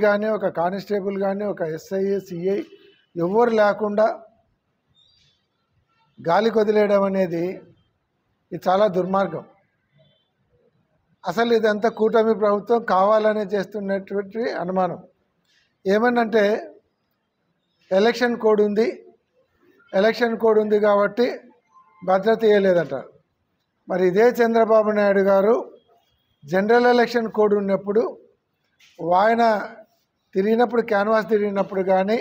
కానీ ఒక కానిస్టేబుల్ కానీ ఒక ఎస్ఐ సిఐ ఎవరు లేకుండా గాలికి వదిలేయడం అనేది ఇది చాలా దుర్మార్గం. అసలు ఇదంతా కూటమి ప్రభుత్వం కావాలనే చేస్తున్నటువంటి అనుమానం. ఏమనంటే ఎలక్షన్ కోడ్ ఉంది కాబట్టి భద్రత ఇవ్వలేదంటారు. మరి ఇదే చంద్రబాబు నాయుడు గారు జనరల్ ఎలక్షన్ కోడ్ ఉన్నప్పుడు ఆయన తిరిగినప్పుడు క్యాన్వాస్ తిరిగినప్పుడు కానీ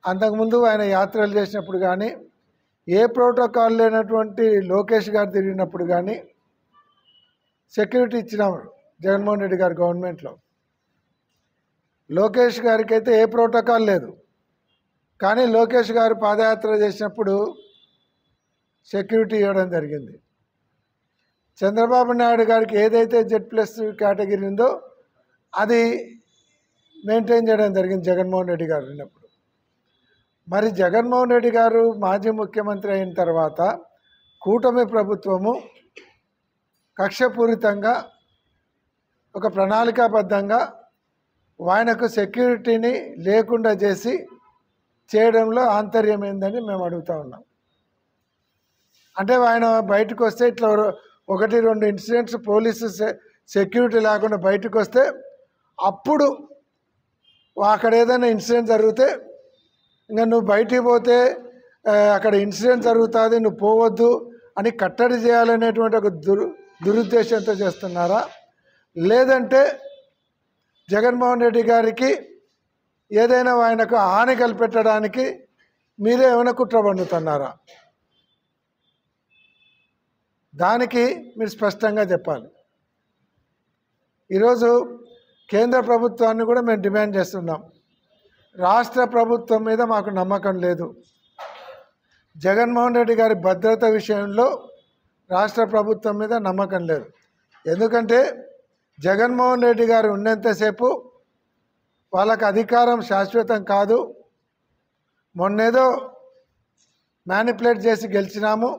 అంతకుముందు ఆయన యాత్రలు చేసినప్పుడు కానీ ఏ ప్రోటోకాల్ లేనటువంటి లోకేష్ గారు తిరిగినప్పుడు కానీ సెక్యూరిటీ ఇచ్చినారు జగన్మోహన్ రెడ్డి గారు గవర్నమెంట్లో. లోకేష్ గారికి అయితే ఏ ప్రోటోకాల్ లేదు, కానీ లోకేష్ గారు పాదయాత్ర చేసినప్పుడు సెక్యూరిటీ ఇవ్వడం జరిగింది. చంద్రబాబు నాయుడు గారికి ఏదైతే Z+ కేటగిరీ ఉందో అది మెయింటైన్ చేయడం జరిగింది జగన్మోహన్ రెడ్డి గారు ఉన్నప్పుడు. మరి జగన్మోహన్ రెడ్డి గారు మాజీ ముఖ్యమంత్రి అయిన తర్వాత కూటమి ప్రభుత్వము కక్షపూరితంగా ఒక ప్రణాళికాబద్ధంగా ఆయనకు సెక్యూరిటీని లేకుండా చేయడంలో ఆంతర్యం ఏందని మేము అడుగుతూ ఉన్నాం. అంటే ఆయన బయటకు వస్తే ఇట్లా 1-2 ఇన్సిడెంట్స్ పోలీసు సెక్యూరిటీ లేకుండా బయటకు వస్తే అప్పుడు అక్కడ ఏదైనా ఇన్సిడెంట్ జరిగితే ఇంకా నువ్వు బయటికి పోతే అక్కడ ఇన్సిడెంట్ జరుగుతుంది, నువ్వు పోవద్దు అని కట్టడి చేయాలనేటువంటి ఒక దురుద్దేశంతో చేస్తున్నారా, లేదంటే జగన్మోహన్ రెడ్డి గారికి ఏదైనా ఆయనకు హాని కల్పెట్టడానికి మీరే ఏమైనా కుట్ర పన్నుతున్నారా? దానికి మీరు స్పష్టంగా చెప్పాలి. ఈరోజు కేంద్ర ప్రభుత్వాన్ని కూడా మేము డిమాండ్ చేస్తున్నాం. రాష్ట్ర ప్రభుత్వం మీద మాకు నమ్మకం లేదు. జగన్మోహన్ రెడ్డి గారి భద్రత విషయంలో రాష్ట్ర ప్రభుత్వం మీద నమ్మకం లేదు. ఎందుకంటే జగన్మోహన్ రెడ్డి గారు ఉన్నంతసేపు వాళ్ళకు అధికారం శాశ్వతం కాదు. మొన్నేదో మ్యానిపులేట్ చేసి గెలిచినాము,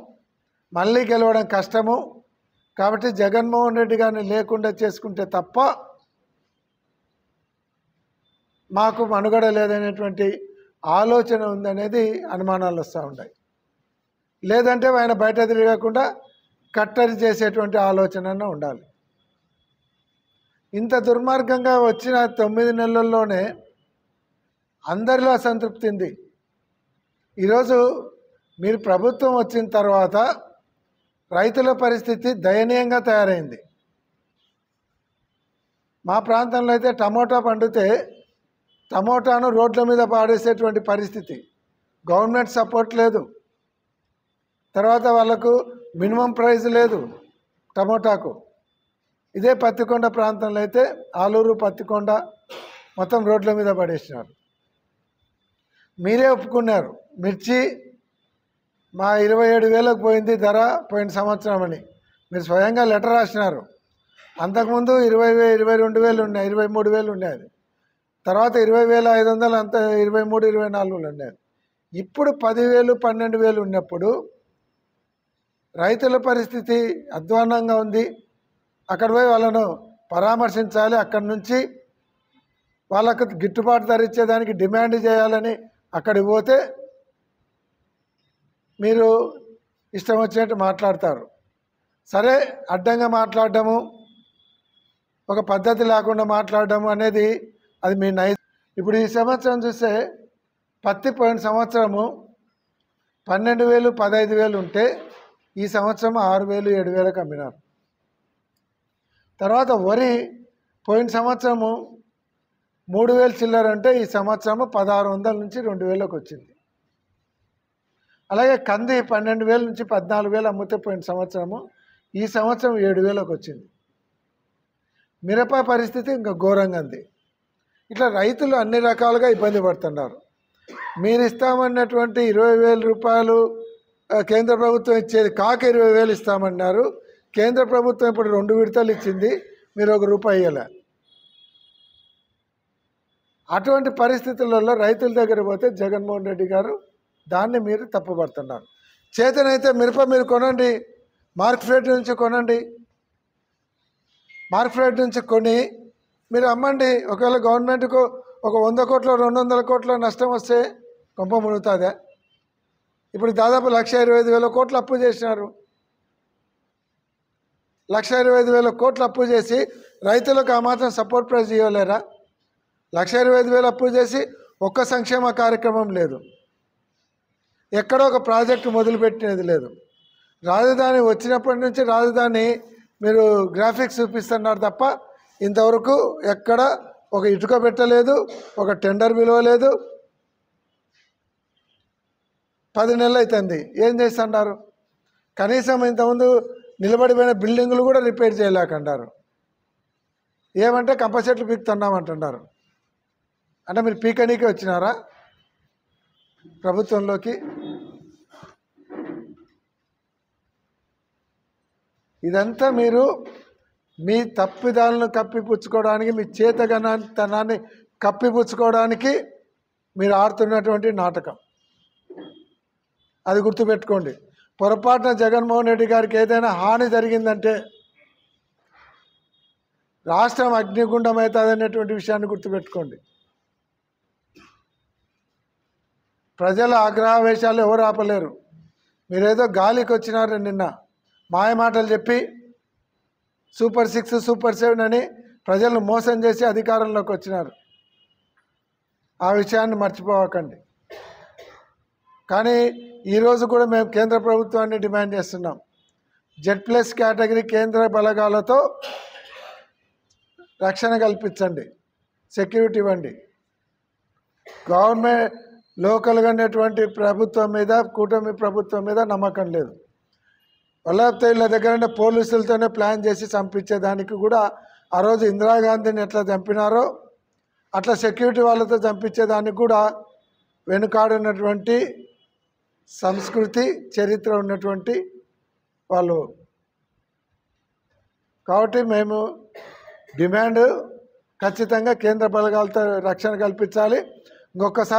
మళ్ళీ గెలవడం కష్టము. కాబట్టి జగన్మోహన్ రెడ్డి గారిని లేకుండా చేసుకుంటే తప్ప మాకు మనుగడ లేదనేటువంటి ఆలోచన ఉందనేది అనుమానాలు వస్తూ ఉంటాయి. లేదంటే ఆయన బయట తిరగకుండా కట్టడి చేసేటువంటి ఆలోచన ఉండాలి. ఇంత దుర్మార్గంగా వచ్చిన 9 నెలల్లోనే అందరిలో అసంతృప్తి ఉంది. ఈరోజు మీరు ప్రభుత్వం వచ్చిన తర్వాత రైతుల పరిస్థితి దయనీయంగా తయారైంది. మా ప్రాంతంలో అయితే టమోటా పండితే టమోటాను రోడ్ల మీద పాడేసేటువంటి పరిస్థితి. గవర్నమెంట్ సపోర్ట్ లేదు, తర్వాత వాళ్ళకు మినిమం ప్రైస్ లేదు టమోటాకు. ఇదే పత్తికొండ ప్రాంతంలో అయితే ఆలూరు పత్తికొండ మొత్తం రోడ్ల మీద పడేసినారు. మీరే ఒప్పుకున్నారు మిర్చి మా 27,000కు పోయింది ధర పోయిన సంవత్సరం అని. మీరు స్వయంగా లెటర్ రాసినారు. అంతకుముందు 22,000 ఉన్నాయి, 23,000 ఉన్నాయి. తర్వాత 20,500 అంత 23, 24 ఉన్నాయి. ఇప్పుడు 10,000, 12,000 ఉన్నప్పుడు రైతుల పరిస్థితి అధ్వాన్నంగా ఉంది. అక్కడ పోయి వాళ్ళను పరామర్శించాలి, అక్కడి నుంచి వాళ్ళకు గిట్టుబాటు ధర ఇచ్చేదానికి డిమాండ్ చేయాలని అక్కడికి పోతే మీరు ఇష్టం వచ్చినట్టు మాట్లాడతారు. సరే, అడ్డంగా మాట్లాడడము, ఒక పద్ధతి లేకుండా మాట్లాడడము అనేది అది మీ ఇప్పుడు ఈ సంవత్సరం చూస్తే పత్తి పోయిన సంవత్సరము 12,000, 15,000 ఉంటే ఈ సంవత్సరం 6,000, 7,000కు అమ్మినారు. తర్వాత వరి పోయిన సంవత్సరము 3,000 చిల్లర అంటే ఈ సంవత్సరము 1,600 నుంచి 2,000కు వచ్చింది. అలాగే కంది 12,000 నుంచి 14,000 అమ్మితే పోయిన సంవత్సరము ఈ సంవత్సరం 7,000కు వచ్చింది. మిరప పరిస్థితి ఇంకా ఘోరంగా ఉంది. ఇట్లా రైతులు అన్ని రకాలుగా ఇబ్బంది పడుతున్నారు. మీరు ఇస్తామన్నటువంటి 20,000 రూపాయలు కేంద్ర ప్రభుత్వం ఇచ్చేది కాక 20,000 ఇస్తామన్నారు. కేంద్ర ప్రభుత్వం ఇప్పుడు 2 విడతలు ఇచ్చింది, మీరు ₹1 ఇవ్వలే. అటువంటి పరిస్థితులలో రైతుల దగ్గర పోతే జగన్మోహన్ రెడ్డి గారు దాన్ని మీరు తప్పుపడుతున్నారు. చేతనైతే మిరప మీరు కొనండి, మార్కెట్ నుంచి కొనండి. మార్కెట్ నుంచి కొని మీరు అమ్మండి. ఒకవేళ గవర్నమెంట్కు ఒక 100 కోట్లు 200 కోట్ల నష్టం వస్తే కొంప మునుగుతుందా? ఇప్పుడు దాదాపు 1,25,000 కోట్లు అప్పు చేసినారు. 1,25,000 కోట్లు అప్పు చేసి రైతులకు ఆ మాత్రం సపోర్ట్ ప్రైస్ ఇవ్వలేరా? 1,25,000 అప్పు చేసి ఒక్క సంక్షేమ కార్యక్రమం లేదు, ఎక్కడో ఒక ప్రాజెక్టు మొదలుపెట్టినది లేదు. రాజధాని వచ్చినప్పటి నుంచి రాజధాని మీరు గ్రాఫిక్స్ చూపిస్తున్నారు తప్ప ఇంతవరకు ఎక్కడ ఒక ఇటుక పెట్టలేదు, ఒక టెండర్ పిలవలేదు. 10 నెలలు అవుతుంది. ఏం చేస్తున్నారు? కనీసం ఇంతకుముందు నిలబడిపోయిన బిల్డింగులు కూడా రిపేర్ చేయలేకంటారు. ఏమంటే కంప చెట్లు పీకుతున్నామంటున్నారు. అంటే మీరు పీకనీకే వచ్చినారా ప్రభుత్వంలోకి? ఇదంతా మీరు మీ తప్పిదాలను కప్పిపుచ్చుకోవడానికి, మీ చేతగనతనాన్ని కప్పిపుచ్చుకోవడానికి మీరు ఆడుతున్నటువంటి నాటకం. అది గుర్తుపెట్టుకోండి. పొరపాటున జగన్మోహన్ రెడ్డి గారికి ఏదైనా హాని జరిగిందంటే రాష్ట్రం అగ్నిగుండం అవుతుంది అనేటువంటి విషయాన్ని గుర్తుపెట్టుకోండి. ప్రజల ఆగ్రహావేశాలు ఎవరు ఆపలేరు. మీరేదో గాలికి వచ్చినారు. నిన్న మాయమాటలు చెప్పి సూపర్ 6 సూపర్ 7 అని ప్రజలను మోసం చేసి అధికారంలోకి వచ్చినారు. ఆ విషయాన్ని మర్చిపోవకండి. కానీ ఈరోజు కూడా మేము కేంద్ర ప్రభుత్వాన్ని డిమాండ్ చేస్తున్నాం. Z+ కేటగిరీ కేంద్ర బలగాలతో రక్షణ కల్పించండి, సెక్యూరిటీ ఇవ్వండి. గవర్నమెంట్ లోకల్గా ఉన్నటువంటి ప్రభుత్వం మీద, కూటమి ప్రభుత్వం మీద నమ్మకం లేదు. వల్లభతేళ్ల దగ్గర పోలీసులతోనే ప్లాన్ చేసి చంపించేదానికి కూడా ఆ రోజు ఇందిరాగాంధీని ఎట్లా చంపినారో అట్లా సెక్యూరిటీ వాళ్ళతో చంపించేదానికి కూడా వెనుకాడినటువంటి సంస్కృతి, చరిత్ర ఉన్నటువంటి వాళ్ళు. కాబట్టి మేము డిమాండ్ ఖచ్చితంగా కేంద్ర బలగాలతో రక్షణ కల్పించాలి. ఇంకొకసారి